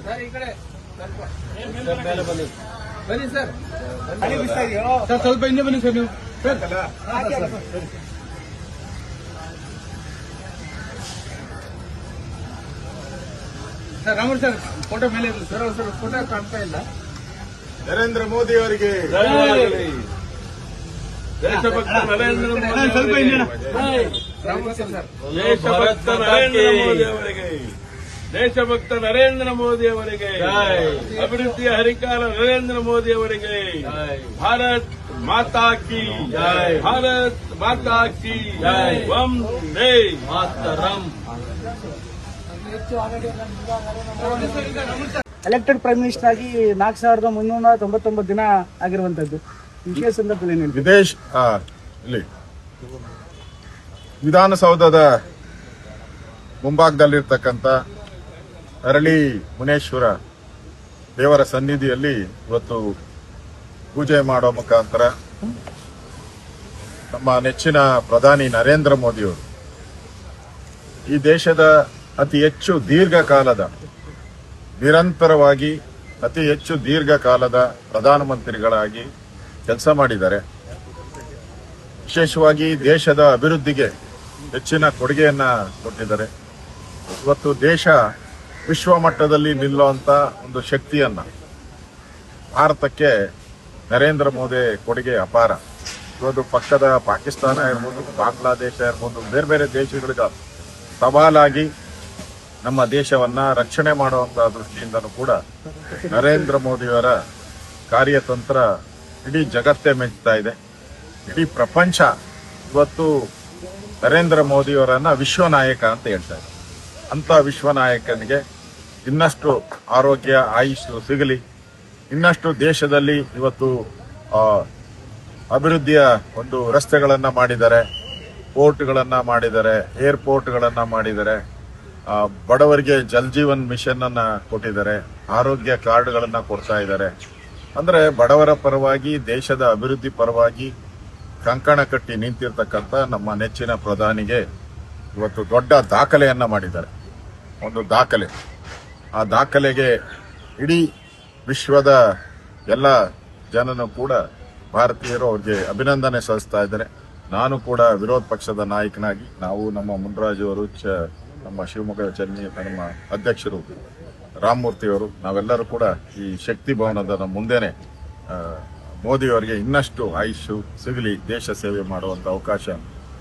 Sir ಈ ಕಡೆ ಬನ್ನಿ ಸರ್. ಸರ್ ಸ್ವಲ್ಪ ಹಿಂದೆ ಬನ್ನಿ ಸರ್ ನೀವು. ಸರ್ ರಾಮನ್ ಸರ್ ಫೋಟೋ ಮೇಲೆ ಇರಲಿ ಸರ್. ಸರ್ ಫೋಟೋ ಕಾಣ್ತಾ ಇಲ್ಲ. ನರೇಂದ್ರ ಮೋದಿ ಅವರಿಗೆ ದೇಶಭಕ್ತ ನರೇಂದ್ರ ಮೋದಿ ಸ್ವಲ್ಪ ಹಿಂದೆ ದೇಶಭಕ್ತ ನರೇಂದ್ರ ಮೋದಿ ಅವರಿಗೆ ದೇಶಭಕ್ತ ನರೇಂದ್ರ ಮೋದಿ ಅವರಿಗೆ ಅಭಿವೃದ್ಧಿಯ ಹರಿಕಾರ ನರೇಂದ್ರ ಮೋದಿ ಅವರಿಗೆ ಭಾರತ್ ಮಾತಾ ಕಿ ಭಾರತ್ ಮಾತಾ ಕಿ Vande Mataram. Elected prime minister ಆಗಿ 4399 ದಿನ ಆಗಿರುವಂತದ್ದು ವಿಶೇಷ ಸಂದರ್ಭದಲ್ಲಿ ಇಲ್ಲಿ ವಿಧಾನಸೌಧದ ಮುಂಭಾಗದಲ್ಲಿರ್ತಕ್ಕಂಥ ಅರಳಿ ಮುನೇಶ್ವರ ದೇವರ ಸನ್ನಿಧಿಯಲ್ಲಿ ಇವತ್ತು ಪೂಜೆ ಮಾಡೋ ಮುಖಾಂತರ ನಮ್ಮ ನೆಚ್ಚಿನ ಪ್ರಧಾನಿ ನರೇಂದ್ರ ಮೋದಿಯವರು ಈ ದೇಶದ ಅತಿ ಹೆಚ್ಚು ದೀರ್ಘಕಾಲದ ನಿರಂತರವಾಗಿ ಅತಿ ಹೆಚ್ಚು ದೀರ್ಘಕಾಲದ ಪ್ರಧಾನಮಂತ್ರಿಗಳಾಗಿ ಕೆಲಸ ಮಾಡಿದ್ದಾರೆ. ವಿಶೇಷವಾಗಿ ದೇಶದ ಅಭಿವೃದ್ಧಿಗೆ ಹೆಚ್ಚಿನ ಕೊಡುಗೆಯನ್ನ ಕೊಟ್ಟಿದ್ದಾರೆ. ಇವತ್ತು ದೇಶ ವಿಶ್ವ ಮಟ್ಟದಲ್ಲಿ ನಿಲ್ಲುವಂತ ಒಂದು ಶಕ್ತಿಯನ್ನ ಭಾರತಕ್ಕೆ ನರೇಂದ್ರ ಮೋದಿ ಕೊಡುಗೆ ಅಪಾರ. ಇವತ್ತು ಪಕ್ಕದ ಪಾಕಿಸ್ತಾನ ಇರ್ಬೋದು, ಬಾಂಗ್ಲಾದೇಶ ಇರ್ಬೋದು, ಬೇರೆ ಬೇರೆ ದೇಶಗಳಿಗೆ ಸವಾಲಾಗಿ ನಮ್ಮ ದೇಶವನ್ನ ರಕ್ಷಣೆ ಮಾಡುವಂತಹ ದೃಷ್ಟಿಯಿಂದಲೂ ಕೂಡ ನರೇಂದ್ರ ಮೋದಿಯವರ ಕಾರ್ಯತಂತ್ರ ಇಡೀ ಜಗತ್ತೇ ಮೆಚ್ಚುತ್ತಾ ಇದೆ. ಇಡೀ ಪ್ರಪಂಚ ಇವತ್ತು ನರೇಂದ್ರ ಮೋದಿಯವರನ್ನ ವಿಶ್ವ ನಾಯಕ ಅಂತ ಹೇಳ್ತಾ ಇದೆ. ಅಂತ ವಿಶ್ವ ನಾಯಕನಿಗೆ ಇನ್ನಷ್ಟು ಆರೋಗ್ಯ ಆಯುಷ್ ಸಿಗಲಿ, ಇನ್ನಷ್ಟು ದೇಶದಲ್ಲಿ ಇವತ್ತು ಅಭಿವೃದ್ಧಿಯ ಒಂದು ರಸ್ತೆಗಳನ್ನ ಮಾಡಿದ್ದಾರೆ, ಪೋರ್ಟ್ಗಳನ್ನ ಮಾಡಿದ್ದಾರೆ, ಏರ್ಪೋರ್ಟ್ಗಳನ್ನ ಮಾಡಿದ್ದಾರೆ, ಬಡವರಿಗೆ ಜಲ್ ಜೀವನ್ ಮಿಷನ್ ಅನ್ನ ಕೊಟ್ಟಿದ್ದಾರೆ, ಆರೋಗ್ಯ ಕಾರ್ಡ್ಗಳನ್ನ ಕೊಡ್ತಾ ಇದ್ದಾರೆ. ಅಂದ್ರೆ ಬಡವರ ಪರವಾಗಿ, ದೇಶದ ಅಭಿವೃದ್ಧಿ ಪರವಾಗಿ ಕಂಕಣ ಕಟ್ಟಿ ನಿಂತಿರ್ತಕ್ಕಂಥ ನಮ್ಮ ನೆಚ್ಚಿನ ಪ್ರಧಾನಿಗೆ ಇವತ್ತು ದೊಡ್ಡ ದಾಖಲೆಯನ್ನ ಮಾಡಿದ್ದಾರೆ. ಒಂದು ದಾಖಲೆ. ಆ ದಾಖಲೆಗೆ ಇಡೀ ವಿಶ್ವದ ಎಲ್ಲ ಜನನು ಕೂಡ ಭಾರತೀಯರು ಅವ್ರಿಗೆ ಅಭಿನಂದನೆ ಸಲ್ಲಿಸ್ತಾ ಇದ್ದಾರೆ. ನಾನು ಕೂಡ ವಿರೋಧ ಪಕ್ಷದ ನಾಯಕನಾಗಿ, ನಾವು ನಮ್ಮ ಮುನ್ರಾಜು ಅವರು, ನಮ್ಮ ಶಿವಮೊಗ್ಗ ಚೆನ್ನೈ ನಮ್ಮ ಅಧ್ಯಕ್ಷರು ರಾಮಮೂರ್ತಿಯವರು, ನಾವೆಲ್ಲರೂ ಕೂಡ ಈ ಶಕ್ತಿ ಭವನದ ಮುಂದೆನೆ ಮೋದಿಯವರಿಗೆ ಇನ್ನಷ್ಟು ಆಯುಷ್ ಸಿಗಲಿ, ದೇಶ ಸೇವೆ ಮಾಡುವಂತ ಅವಕಾಶ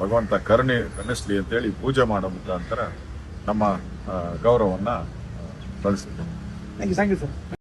ಭಗವಂತ ಕರುಣಿಸಲಿ ಅಂತೇಳಿ ಪೂಜೆ ಮಾಡೋ ಮುಖಾಂತರ ನಮ್ಮ ಗೌರವವನ್ನು ಸಲ್ಲಿಸಿದ್ದೇವೆ. Thank you sir.